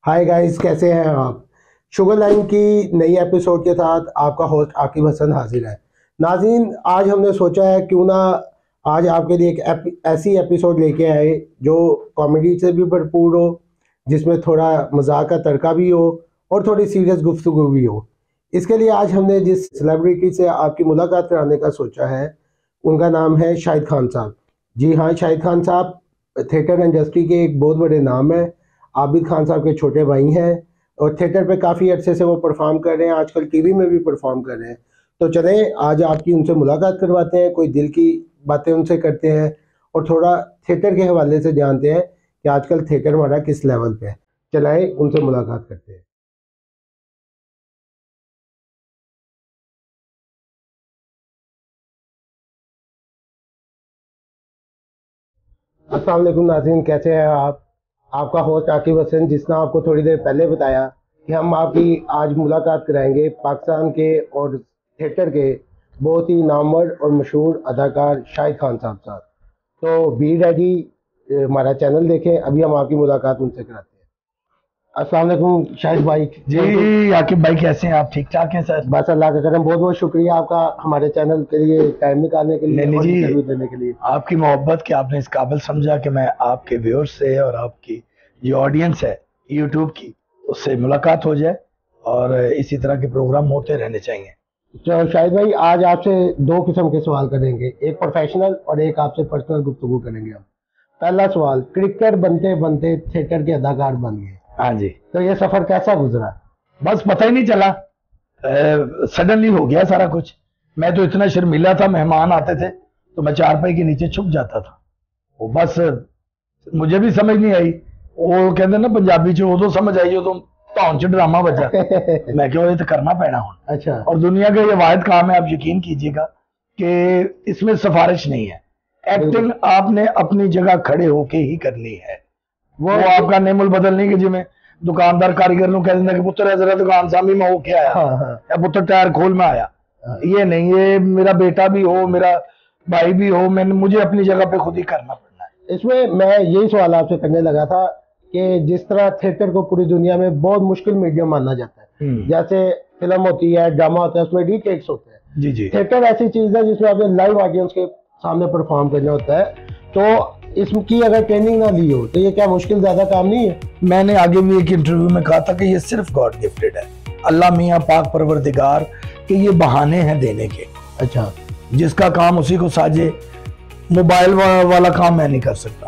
Hi guys, कैसे हैं आप। शुगर लाइन की नई एपिसोड के साथ आपका होस्ट आकिब हसन हाजिर है। नाज़रीन, आज हमने सोचा है क्यों ना आज आपके लिए एक ऐसी एपिसोड लेके आए जो कॉमेडी से भी भरपूर हो, जिसमें थोड़ा मजाक का तड़का भी हो और थोड़ी सीरियस गुफ्तगू भी हो। इसके लिए आज हमने जिस सेलिब्रिटी से आपकी मुलाकात कराने का सोचा है, उनका नाम है शाहिद खान साहब। जी हाँ, शाहिद खान साहब थिएटर इंडस्ट्री के एक बहुत बड़े नाम है। आबिद खान साहब के छोटे भाई हैं और थिएटर पे काफ़ी अरसे से वो परफॉर्म कर रहे हैं, आजकल टीवी में भी परफॉर्म कर रहे हैं। तो चलें आज आपकी उनसे मुलाकात करवाते हैं, कोई दिल की बातें उनसे करते हैं और थोड़ा थिएटर के हवाले से जानते हैं कि आजकल थिएटर हमारा किस लेवल पे है। चलाएं, उनसे मुलाकात करते हैं। अस्सलाम वालेकुम नाज़रीन, कैसे हैं आप। आपका होस्ट आकिब हसन, जिसने आपको थोड़ी देर पहले बताया कि हम आपकी आज मुलाकात कराएंगे पाकिस्तान के और थिएटर के बहुत ही नामवर और मशहूर अदाकार शाहिद खान साहब साथ। तो बी रेडी, हमारा चैनल देखें, अभी हम आपकी मुलाकात उनसे कराते हैं। अस्सलाम वालेकुम शाहिद भाई। जी आकिब भाई, कैसे हैं आप? ठीक ठाक हैं सर? बस अल्लाह का करम, बहुत बहुत शुक्रिया आपका हमारे चैनल के लिए टाइम निकालने के लिए नहीं और जी, इंटरव्यू देने के लिए। आपकी मोहब्बत कि आपने इस काबिल समझा कि मैं आपके व्यूअर्स से और आपकी जो ऑडियंस है यूट्यूब की, उससे मुलाकात हो जाए और इसी तरह के प्रोग्राम होते रहने चाहिए। तो शाहिद भाई, आज आपसे दो किस्म के सवाल करेंगे, एक प्रोफेशनल और एक आपसे पर्सनल गुफ्तगू करेंगे हम। पहला सवाल, क्रिकेटर बनते बनते थिएटर के अदाकार बन गए, हाँ जी। तो ये सफर कैसा गुजरा। बस पता ही नहीं चला, सडनली हो गया सारा कुछ। मैं तो इतना शर्मीला था, मेहमान आते थे तो मैं चारपाई के नीचे छुप जाता था। वो बस मुझे भी समझ नहीं आई। वो कहते ना पंजाबी च उदो समझ आई जो धौन च ड्रामा बजा। मैं क्यों, ये तो करना पैना हूं। अच्छा। और दुनिया का ये वाहिद काम है, आप यकीन कीजिएगा कि इसमें सिफारिश नहीं है। एक्टिंग आपने अपनी जगह खड़े होके ही करनी है। वो आपका नेमुल बदल नहीं कि जिमें दुकानदार कारीगर नु कह देना कि पुत्र है जरा दुकान सामी में होके आया, हाँ हाँ। या पुत्र टायर खोल में आया। ये नहीं, ये मेरा बेटा भी हो, मेरा भाई भी हो, मैंने मुझे अपनी जगह पे खुद ही करना पड़ना है। इसमें मैं यही सवाल आपसे करने लगा था कि जिस तरह थिएटर को पूरी दुनिया में बहुत मुश्किल मीडियम माना जाता है, जैसे फिल्म होती है, ड्रामा होता है, उसमें रीटेक्स होते हैं। जी जी। थिएटर ऐसी चीज है जिसमें आपने लाइव ऑडियंस के सामने परफॉर्म करना होता है, तो इसकी अगर ट्रेनिंग ना ली हो तो ये क्या मुश्किल ज्यादा काम नहीं है। मैंने आगे भी एक इंटरव्यू में कहा था कि ये सिर्फ गॉड गिफ्टेड है, अल्लाह मियाँ पाक परवरदिगार के ये बहाने हैं देने के। अच्छा। जिसका काम उसी को साजे, मोबाइल वाला काम मैं नहीं कर सकता।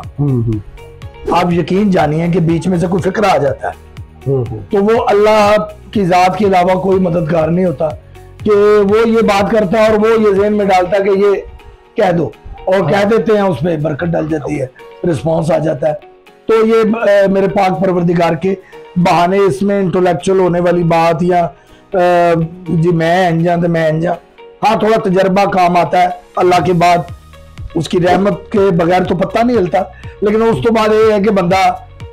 आप यकीन जानिए कि बीच में से कोई फिक्र आ जाता है तो वो अल्लाह की जात के अलावा कोई मददगार नहीं होता कि वो ये बात करता है और वो ये ज़हन में डालता है कि ये कह दो, और कह देते हैं, उसमें बरकत डल जाती है, रिस्पॉन्स आ जाता है। तो ये मेरे पाक परवरदिगार के बहाने, इसमें इंटेलेक्चुअल होने वाली बात या जी मैं अंजा तो मैं अंजा, हाँ थोड़ा तजर्बा काम आता है। अल्लाह के बाद उसकी रहमत के बगैर तो पता नहीं चलता, लेकिन उस तो बाद ये है कि बंदा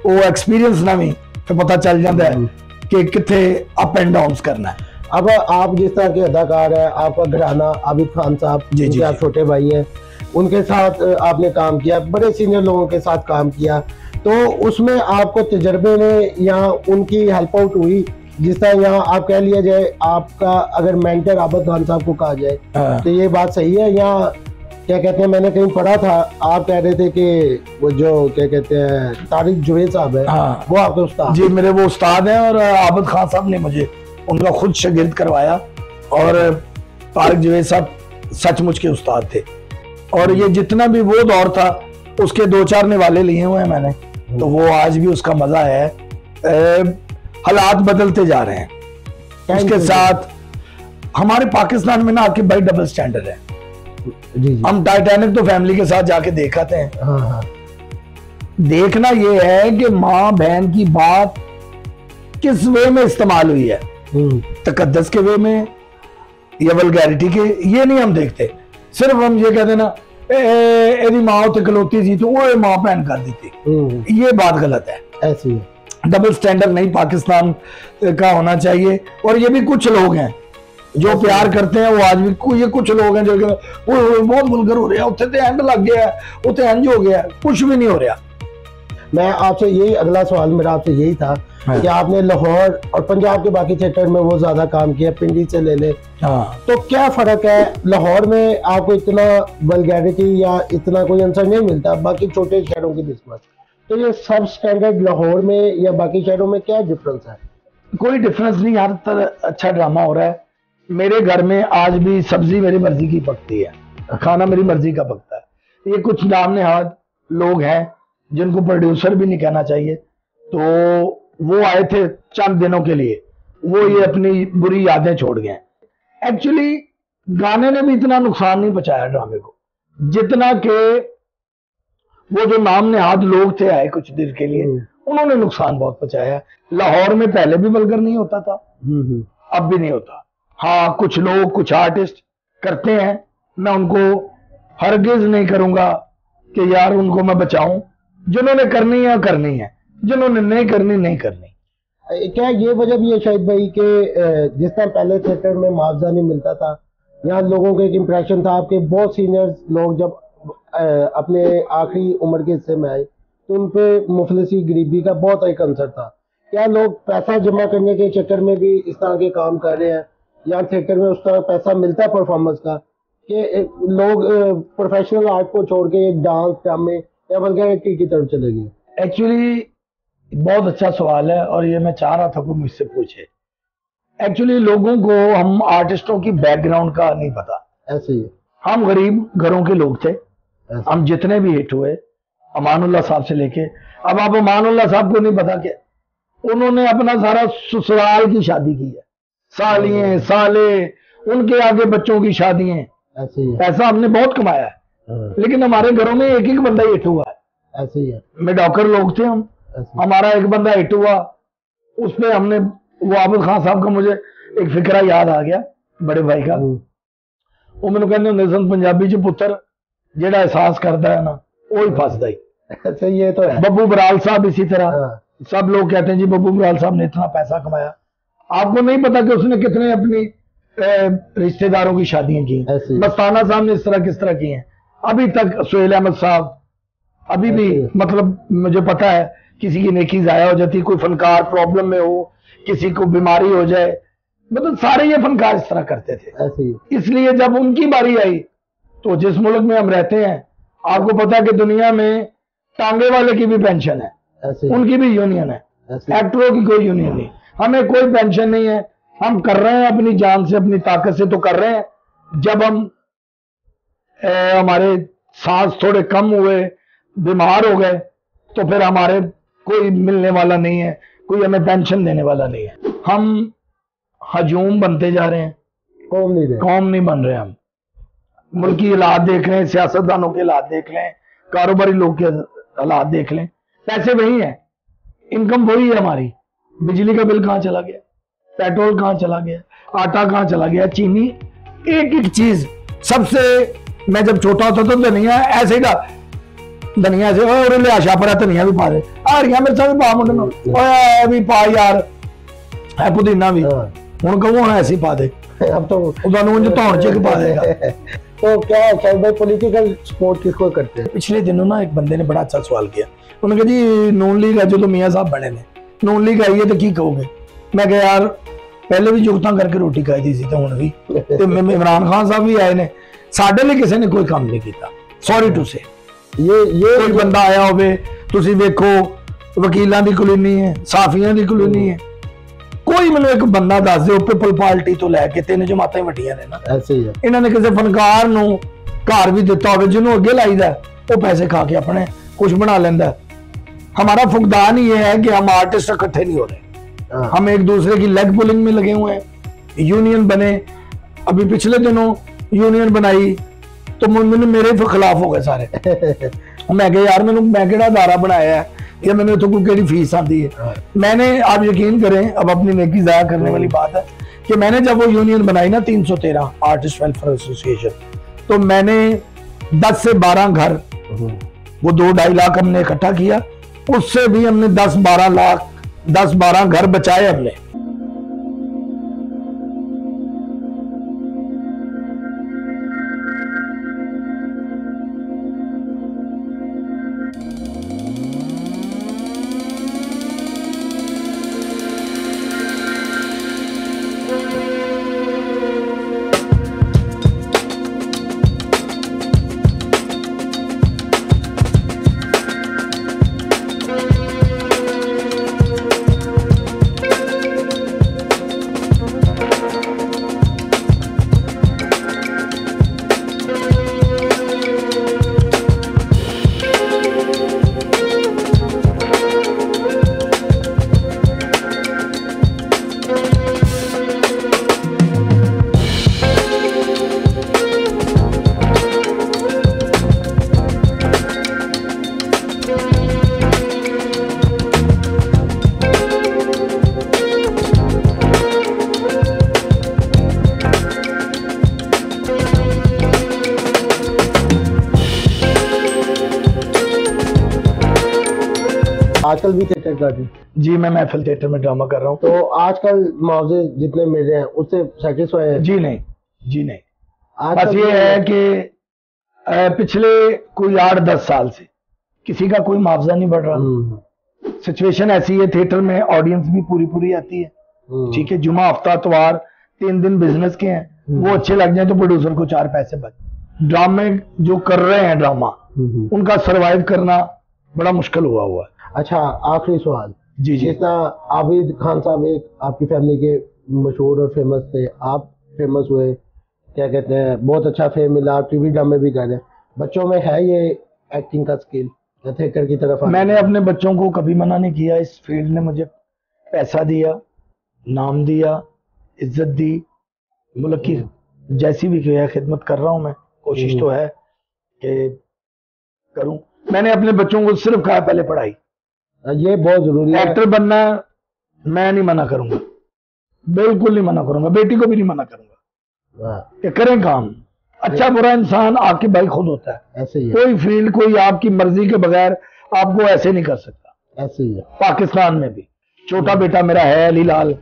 वो एक्सपीरियंस ना भी तो पता चल जाता है कि कितने अप एंड डाउन करना है। अब आप जिस तरह के अदाकार है, आपका घराना आबिद खान साहब, जिनके आप छोटे भाई हैं, उनके साथ आपने काम किया, बड़े सीनियर लोगों के साथ काम किया, तो उसमें आपको तजर्बे में या उनकी हेल्प आउट हुई। जिस तरह यहाँ आप कह लिया जाए, आपका अगर मेंटर आबिद खान साहब को कहा जाए तो ये बात सही है, या क्या कहते हैं, मैंने कहीं पढ़ा था आप कह रहे थे कि वो जो क्या कहते हैं तारिक जुवेद साहब है, हाँ, वो आपके उस्ताद। जी मेरे वो उस्ताद हैं और आबिद खान साहब ने मुझे उनका खुद शागिर्द करवाया, और तारिक जुवेद साहब सचमुच के उस्ताद थे। और ये जितना भी वो दौर था उसके दो चार निवाले लिए हुए हैं मैंने, तो वो आज भी उसका मजा है। हालात बदलते जा रहे हैं, उसके साथ हमारे पाकिस्तान में ना आपके भाई डबल स्टैंडर्ड है। जी। हम टाइटैनिक तो फैमिली के साथ जाके देखाते हैं। हाँ हाँ। देखना ये है कि माँ बहन की बात किस वे में इस्तेमाल हुई है, तकद्दस के वे में या वल्गैरिटी के, ये नहीं हम देखते। सिर्फ हम ये कहते ना एदी माँ उत्ते खलोती थी तो वो माँ बहन कर दी थी, ये बात गलत है। ऐसी है, डबल स्टैंडर्ड नहीं पाकिस्तान का होना चाहिए। और ये भी कुछ लोग हैं जो प्यार करते हैं, वो आज भी ये कुछ लोग हैं जो वो बहुत वल्गर हो रहे हैं, उत्थे तो एंड लग गया, उत्थे एंज हो गया, कुछ भी नहीं हो रहा। मैं आपसे यही, अगला सवाल मेरा आपसे यही था कि आपने लाहौर और पंजाब के बाकी थिएटर में वो ज्यादा काम किया, पिंडी से ले ले, तो क्या फर्क है? लाहौर में आपको इतना वल्गैरिटी या इतना कोई आंसर नहीं मिलता बाकी छोटे शहरों की निस्बत, तो ये सब स्टैंडर्ड लाहौर में या बाकी शहरों में क्या डिफरेंस है? कोई डिफरेंस नहीं, हर तरह अच्छा ड्रामा हो रहा है। मेरे घर में आज भी सब्जी मेरी मर्जी की पकती है, खाना मेरी मर्जी का पकता है। ये कुछ नाम नहाद लोग हैं जिनको प्रोड्यूसर भी नहीं कहना चाहिए, तो वो आए थे चंद दिनों के लिए, वो ये अपनी बुरी यादें छोड़ गए। एक्चुअली गाने ने भी इतना नुकसान नहीं पहुंचाया ड्रामे को, जितना कि वो जो नाम नहाद लोग थे आए कुछ देर के लिए, उन्होंने नुकसान बहुत पहुंचाया। लाहौर में पहले भी वल्गर नहीं होता था, अब भी नहीं होता। हाँ, कुछ लोग, कुछ आर्टिस्ट करते हैं, मैं उनको हरगिज नहीं करूंगा कि यार उनको मैं बचाऊं। जिन्होंने करनी है करनी है, जिन्होंने नहीं करनी नहीं करनी। क्या ये वजह भी है शायद भाई कि जिस तरह पहले थिएटर में मुआवजा नहीं मिलता था, यहाँ लोगों का एक इम्प्रेशन था, आपके बहुत सीनियर्स लोग जब अपने आखिरी उम्र के हिस्से में आए तो उन पे मुफलिसी, गरीबी का बहुत एक असर था। क्या लोग पैसा जमा करने के चक्कर में भी इस तरह के काम कर रहे हैं, या थिएटर में उस तरह पैसा मिलता है परफॉर्मेंस का कि लोग प्रोफेशनल आर्ट को छोड़ के एक डांस, ड्रामे या वल्गैरिटी की तरफ चले गए? एक्चुअली बहुत अच्छा सवाल है और ये मैं चाह रहा था कोई मुझसे पूछे। एक्चुअली लोगों को, हम आर्टिस्टों की बैकग्राउंड का नहीं पता। ऐसे ही हम गरीब घरों के लोग थे, हम जितने भी हिट हुए अमानुल्लाह साहब से लेके, अब आप अमानुल्लाह साहब को नहीं पता क्या उन्होंने अपना सारा ससुराल की शादी की है, सालियां साले, उनके आगे बच्चों की शादियां, ऐसे ही पैसा हमने बहुत कमाया है, लेकिन हमारे घरों में एक एक बंदा हिट हुआ है। ऐसे ही है, मेडॉकर लोग थे हम, हमारा एक बंदा हिट हुआ, उस पे हमने, वो आबिद खान साहब का मुझे एक फिक्रा याद आ गया बड़े भाई का, वो मैंने कहते होंगे सन पंजाबी च पुत्र जेड़ा एहसास करता है ना वो ही फसदा ही। अच्छा, ये तो है। बब्बू बराल साहब इसी तरह, सब लोग कहते हैं जी बब्बू बराल साहब ने इतना पैसा कमाया, आपको नहीं पता कि उसने कितने अपनी रिश्तेदारों की शादियां की। मस्ताना साहब ने इस तरह किस तरह की हैं, अभी तक सुहेल अहमद साहब अभी भी, मतलब मुझे पता है किसी की नेकी जाया हो जाती, कोई फनकार प्रॉब्लम में हो, किसी को बीमारी हो जाए, मतलब सारे ये फनकार इस तरह करते थे। इसलिए जब उनकी बारी आई तो जिस मुल्क में हम रहते हैं, आपको पता है कि दुनिया में टांगे वाले की भी पेंशन है, उनकी भी यूनियन है, एक्टरों की कोई यूनियन नहीं, हमें कोई पेंशन नहीं है। हम कर रहे हैं अपनी जान से, अपनी ताकत से तो कर रहे हैं। जब हम हमारे सांस थोड़े कम हुए, बीमार हो गए, तो फिर हमारे कोई मिलने वाला नहीं है, कोई हमें पेंशन देने वाला नहीं है। हम हजूम बनते जा रहे हैं, कौम नहीं बन रहे। हम मुल्की हालात देख रहे हैं, सियासतदानों के हालात देख लें, कारोबारी लोग के हालात देख लें, पैसे वही है, इनकम वही है हमारी, बिजली का बिल कहाँ चला गया, पेट्रोल कहाँ चला गया, आटा कहाँ चला गया, चीनी, एक एक चीज। सबसे, मैं जब छोटा होता तो धनिया ऐसे का, धनिया से और ले आशा पड़ा धनिया भी पा दे, आ रही मिर्चा भी पा, मुंडे भी पा यार, है पुदीना भी, हूं कहो ऐसे पा दे, अब तो धौन च पा देगा। तो क्या भाई पॉलिटिकल सपोर्ट किसको करते हैं? पिछले दिनों ना एक बंदे ने बड़ा अच्छा सवाल किया, उन्होंने कहा जी नून लीग है जो तो मियाँ साहब बने ने, नून लीग आई है तो की कहोगे? मैं कहा यार पहले भी जुगतां करके रोटी खाई थी तो हुण भी, ते इमरान खान साहब भी आए ने, साडे लिए किसी ने कोई काम नहीं किया, सॉरी टू से। ये कोई बंदा आया होवे, तुसी देखो वकीलां दी कॉलोनी है, साफियां दी कॉलोनी है, कोई मैंने एक बंदा दस दो पीपल पार्टी तो लैके तीन जमातें वड्डियां ने ना, ऐसे ही है। इन्होंने किसी फनकार नूं घर भी दिता होवे, जिन्हों अगे लाईदा वो पैसे खा के अपने कुछ बना लेंदा। हमारा फुकदान ये है कि हम आर्टिस्ट इकट्ठे नहीं हो रहे, हम एक दूसरे की लेग पुलिंग में लगे हुए हैं। यूनियन बने, अभी पिछले दिनों यूनियन बनाई तो मेरे खिलाफ हो गए सारे। मैं कहा यार मैं केड़ा दारा बनाया है या मैंने तो कोई केड़ी फीस आती है। मैंने, आप यकीन करें, अब अपनी नेकी जाया करने वाली बात है कि मैंने जब वो यूनियन बनाई ना 313 आर्टिस्ट वेलफेयर एसोसिएशन, तो मैंने 10 से 12 घर, वो 2-2.5 लाख हमने इकट्ठा किया, उससे भी हमने 10-12 घर बचाए हमने। आजकल भी थिएटर कर रहे हैं? जी, मैं महफिल थिएटर में ड्रामा कर रहा हूँ। तो आजकल मुआवजे जितने मिल रहे हैं उससे सेटिस्फाई है? जी नहीं, जी नहीं। बस ये है कि पिछले कोई 8-10 साल से किसी का कोई मुआवजा नहीं बढ़ रहा। सिचुएशन ऐसी है, थिएटर में ऑडियंस भी पूरी आती है, ठीक है, जुमा हफ्ता इतवार 3 दिन बिजनेस के हैं, वो अच्छे लग जाए तो प्रोड्यूसर को 4 पैसे बच। ड्रामे जो कर रहे हैं ड्रामा, उनका सरवाइव करना बड़ा मुश्किल हुआ है। अच्छा, आखिरी सवाल। जी। जितना आबिद खान साहब एक आपकी फैमिली के मशहूर और फेमस थे, आप फेमस हुए, क्या कहते हैं, बहुत अच्छा फेम मिला, टीवी ड्रामे भी कर रहे हैं, बच्चों में है ये एक्टिंग का स्किल या थिएटर की तरफ? मैंने अपने बच्चों को कभी मना नहीं किया। इस फील्ड ने मुझे पैसा दिया, नाम दिया, इज्जत दी, मुल्क की जैसी भी खिदमत कर रहा हूं मैं। कोशिश तो है कि करूं। मैंने अपने बच्चों को सिर्फ कहा पहले पढ़ाई, ये बहुत जरूरी है। एक्टर बनना मैं नहीं मना करूंगा, बिल्कुल नहीं मना करूंगा, बेटी को भी नहीं मना करूंगा कि करें काम। अच्छा बुरा इंसान आपके भाई खुद होता है, ऐसे ही है। कोई फील्ड कोई आपकी मर्जी के बगैर आपको ऐसे नहीं कर सकता। ऐसे ही है। पाकिस्तान में भी छोटा बेटा मेरा है अली लाल,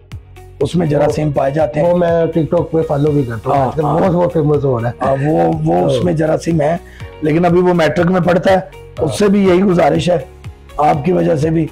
उसमें जरासीम पाए जाते हैं। वो मैं टिकटॉक पे फॉलो भी करता हूँ, बहुत फेमस हो रहा है। वो उसमें जरासीम है, लेकिन अभी वो मैट्रिक में पढ़ता है। उससे भी यही गुजारिश है आपकी वजह से भी,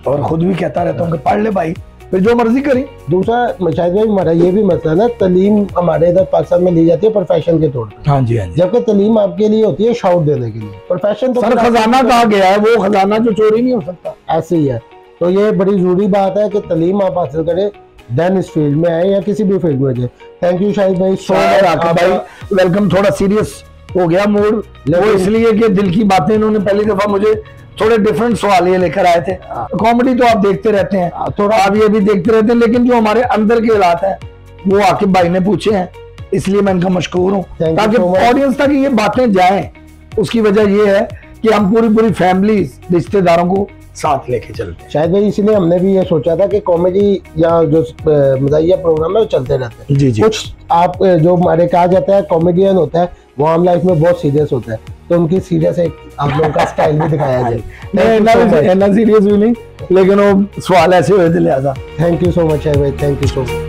और खुद भी कहता रहता हूँ कि पढ़ ले भाई, फिर जो मर्जी करी। दूसरा शायद भाई हमारा ये भी मसला ना, तालीम हमारे इधर पाकिस्तान में ली जाती है प्रोफेशन के तौर पर। हाँ जी, हाँ जी। जबकि तालीम आपके लिए होती है शाउट देने के लिए, प्रोफेशन तो सर खजाना कहा गया है, वो खजाना जो चोरी नहीं हो सकता। ऐसे ही है। तो ये बड़ी जरूरी बात है कि तालीम आप हासिल करें, देन इस फील्ड में आए या किसी भी फील्ड में जाए। थैंक यू शाहिद भाई, सो भाई वेलकम। थोड़ा सीरियस हो गया मूड, वो इसलिए कि दिल की बातें इन्होंने पहली दफा मुझे थोड़े डिफरेंट सवाल ये लेकर आए थे। कॉमेडी तो आप देखते रहते हैं, थोड़ा आप ये भी देखते रहते हैं, लेकिन जो हमारे अंदर के हालात हैं वो आकिब भाई ने पूछे हैं, इसलिए मैं इनका मशकूर हूँ, ताकि ऑडियंस तक ये बातें जाएं। उसकी वजह ये है कि हम पूरी फैमिली रिश्तेदारों को साथ लेके चलते हैं। शायद भाई इसलिए हमने भी ये सोचा था कि कॉमेडी या जो मज़ाहिया प्रोग्राम है वो चलते रहते हैं। जी। कुछ आप जो हमारे कहा जाता है कॉमेडियन होता है, वो आम लाइफ में बहुत सीरियस होता है, तो उनकी सीरियस एक आप लोगों का स्टाइल भी दिखाया जाए। इतना सीरियस भी नहीं, लेकिन वो सवाल ऐसे हुए थे लिहाजा। थैंक यू सो मच भाई, थैंक यू सो मच।